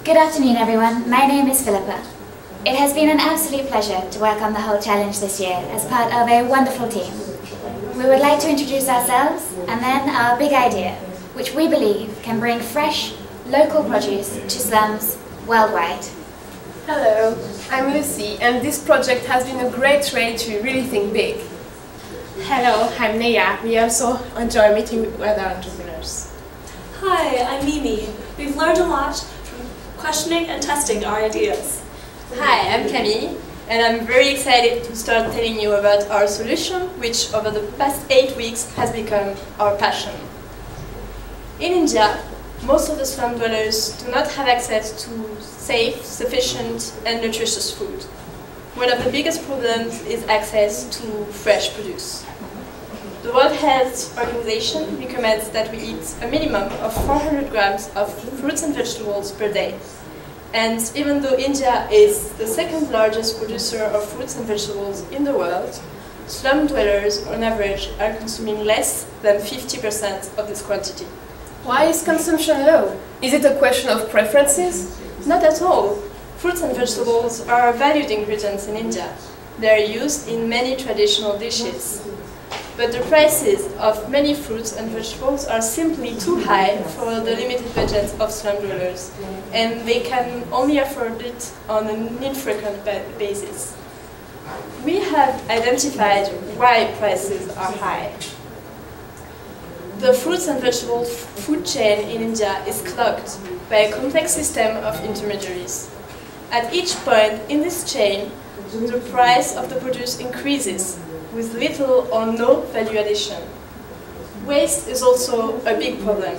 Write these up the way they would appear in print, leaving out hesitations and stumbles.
Good afternoon, everyone. My name is Philippa. It has been an absolute pleasure to work on the whole challenge this year as part of a wonderful team. We would like to introduce ourselves and then our big idea, which we believe can bring fresh, local produce to slums worldwide. Hello, I'm Lucy, and this project has been a great way to really think big. Hello, I'm Neya. We also enjoy meeting with other entrepreneurs. Hi, I'm Mimi. We've learned a lot from questioning and testing our ideas. Hi, I'm Camille, and I'm very excited to start telling you about our solution, which over the past 8 weeks has become our passion. In India, most of the slum dwellers do not have access to safe, sufficient and nutritious food. One of the biggest problems is access to fresh produce. The World Health Organization recommends that we eat a minimum of 400 grams of fruits and vegetables per day. And even though India is the second largest producer of fruits and vegetables in the world, slum dwellers on average are consuming less than 50% of this quantity. Why is consumption low? Is it a question of preferences? Not at all. Fruits and vegetables are valued ingredients in India. They are used in many traditional dishes. But the prices of many fruits and vegetables are simply too high for the limited budgets of slum dwellers, and they can only afford it on an infrequent basis. We have identified why prices are high. The fruits and vegetables food chain in India is clogged by a complex system of intermediaries. At each point in this chain, the price of the produce increases, with little or no value addition. Waste is also a big problem.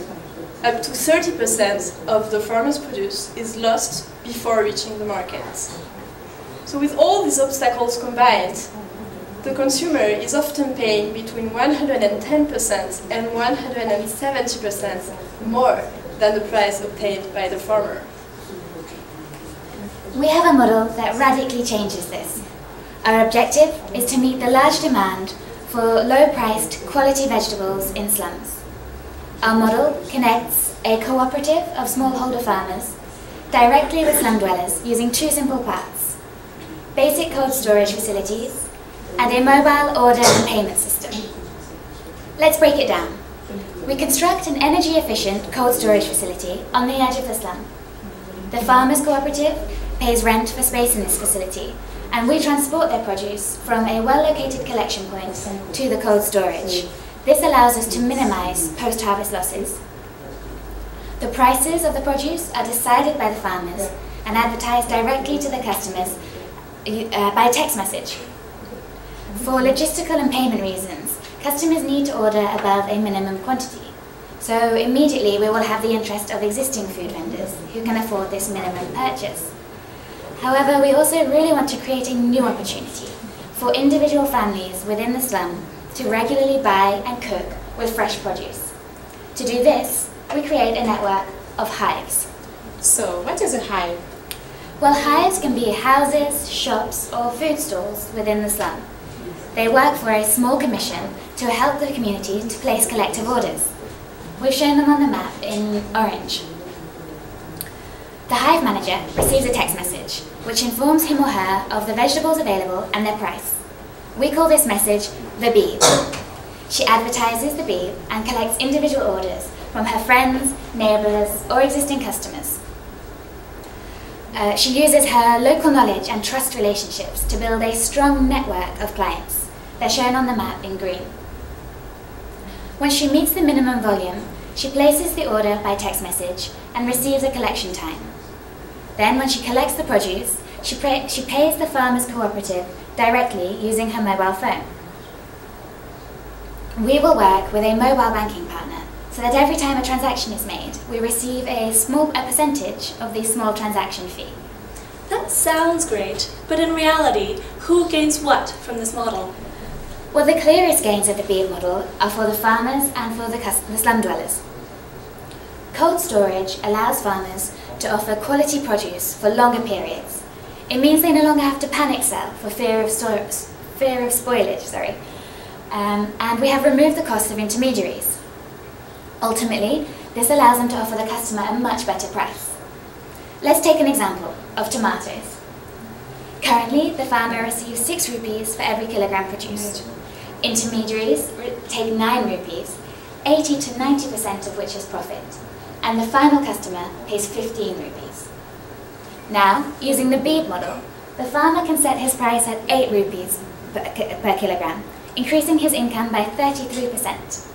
Up to 30% of the farmer's produce is lost before reaching the market. So with all these obstacles combined, the consumer is often paying between 110% and 170% more than the price obtained by the farmer. We have a model that radically changes this. Our objective is to meet the large demand for low-priced, quality vegetables in slums. Our model connects a cooperative of smallholder farmers directly with slum dwellers using two simple parts: basic cold storage facilities and a mobile order and payment system. Let's break it down. We construct an energy-efficient cold storage facility on the edge of the slum. The farmers' cooperative pays rent for space in this facility, and we transport their produce from a well-located collection point to the cold storage. This allows us to minimize post-harvest losses. The prices of the produce are decided by the farmers and advertised directly to the customers by text message. For logistical and payment reasons, customers need to order above a minimum quantity. So immediately we will have the interest of existing food vendors who can afford this minimum purchase. However, we also really want to create a new opportunity for individual families within the slum to regularly buy and cook with fresh produce. To do this, we create a network of hives. So, what is a hive? Well, hives can be houses, shops, or food stalls within the slum. They work for a small commission to help the community to place collective orders. We've shown them on the map in orange. The hive manager receives a text message, which informs him or her of the vegetables available and their price. We call this message the beeb. She advertises the beeb and collects individual orders from her friends, neighbours, or existing customers. She uses her local knowledge and trust relationships to build a strong network of clients. They're shown on the map in green. When she meets the minimum volume, she places the order by text message and receives a collection time. Then, when she collects the produce, she pays the farmers' cooperative directly using her mobile phone. We will work with a mobile banking partner so that every time a transaction is made, we receive a percentage of the small transaction fee. That sounds great, but in reality, who gains what from this model? Well, the clearest gains of the beeb model are for the farmers and for the slum dwellers. Cold storage allows farmers to offer quality produce for longer periods. It means they no longer have to panic sell for fear of spoilage. And we have removed the cost of intermediaries. Ultimately, this allows them to offer the customer a much better price. Let's take an example of tomatoes. Currently, the farmer receives 6 rupees for every kilogram produced. Intermediaries take 9 rupees, 80 to 90% of which is profit, and the final customer pays 15 rupees. Now, using the bead model, the farmer can set his price at 8 rupees per kilogram, increasing his income by 33%.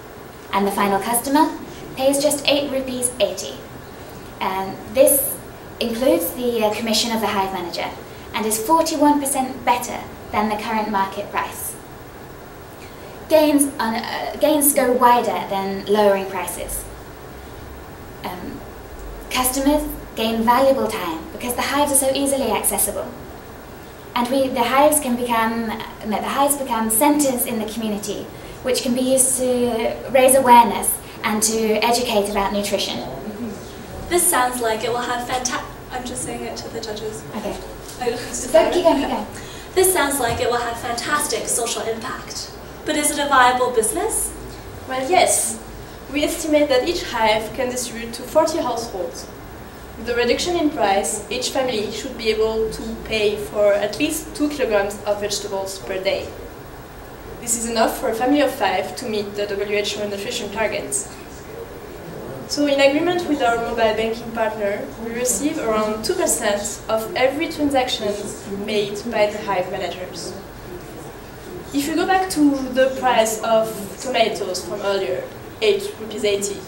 And the final customer pays just 8 rupees 80. And this includes the commission of the hive manager and is 41% better than the current market price. Gains go wider than lowering prices. Customers gain valuable time because the hives are so easily accessible. And the hives become centres in the community, which can be used to raise awareness and to educate about nutrition. This sounds like it will have I'm just saying it to the judges. Okay. Keep going. This sounds like it will have fantastic social impact. But is it a viable business? Well, yes. We estimate that each hive can distribute to 40 households. With the reduction in price, each family should be able to pay for at least 2 kilograms of vegetables per day. This is enough for a family of 5 to meet the WHO nutrition targets. So in agreement with our mobile banking partner, we receive around 2% of every transaction made by the hive managers. If you go back to the price of tomatoes from earlier, 8 rupees 80,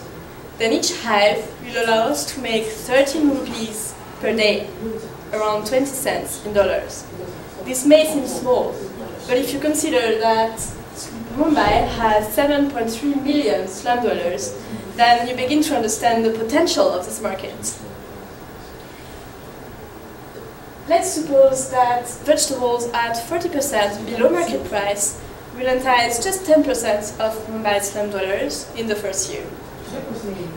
then each hive will allow us to make 13 rupees per day, around 20 cents in dollars. This may seem small, but if you consider that Mumbai has 7.3 million slum dwellers, then you begin to understand the potential of this market. Let's suppose that vegetables at 40% below market price will entice just 10% of Mumbai's slum dwellers in the first year.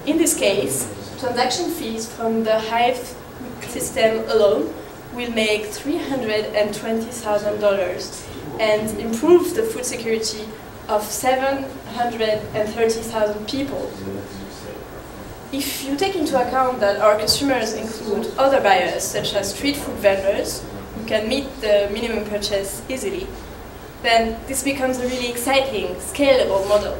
In this case, transaction fees from the hive system alone will make $320,000 and improve the food security of 730,000 people. If you take into account that our customers include other buyers, such as street food vendors, who can meet the minimum purchase easily, then this becomes a really exciting, scalable model.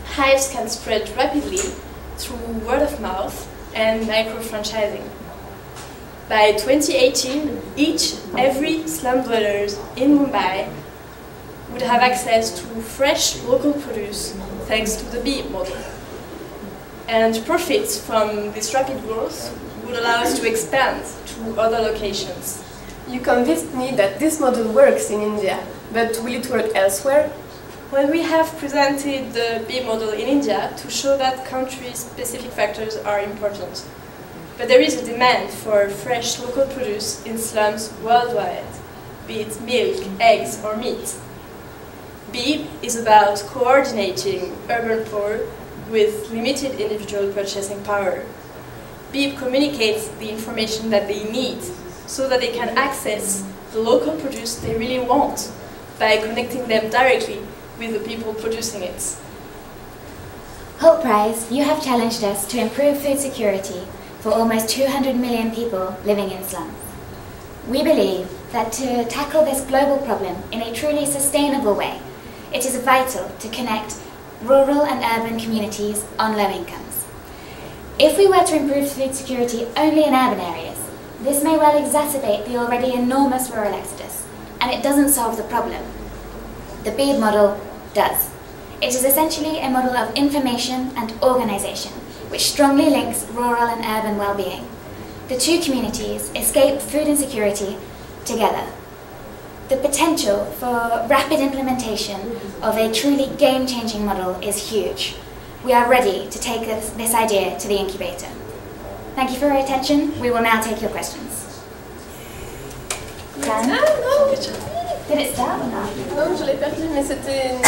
Hives can spread rapidly through word of mouth and micro-franchising. By 2018, every slum dwellers in Mumbai would have access to fresh local produce thanks to the bee model. And profits from this rapid growth would allow us to expand to other locations. You convinced me that this model works in India, but will it work elsewhere? Well, we have presented the bee model in India to show that country-specific factors are important. But there is a demand for fresh local produce in slums worldwide, be it milk, eggs or meat. BEEB is about coordinating urban poor with limited individual purchasing power. BEEB communicates the information that they need so that they can access the local produce they really want by connecting them directly with the people producing it. Holt Prize, you have challenged us to improve food security for almost 200 million people living in slums. We believe that to tackle this global problem in a truly sustainable way, it is vital to connect rural and urban communities on low incomes. If we were to improve food security only in urban areas, this may well exacerbate the already enormous rural exodus, and it doesn't solve the problem. The BEEB model does. It is essentially a model of information and organisation, which strongly links rural and urban well-being. The two communities escape food insecurity together. The potential for rapid implementation of a truly game-changing model is huge. We are ready to take this idea to the incubator. Thank you for your attention. We will now take your questions. Done? Ah non! Did it start or not? Non, je l'ai perdu, mais c'était...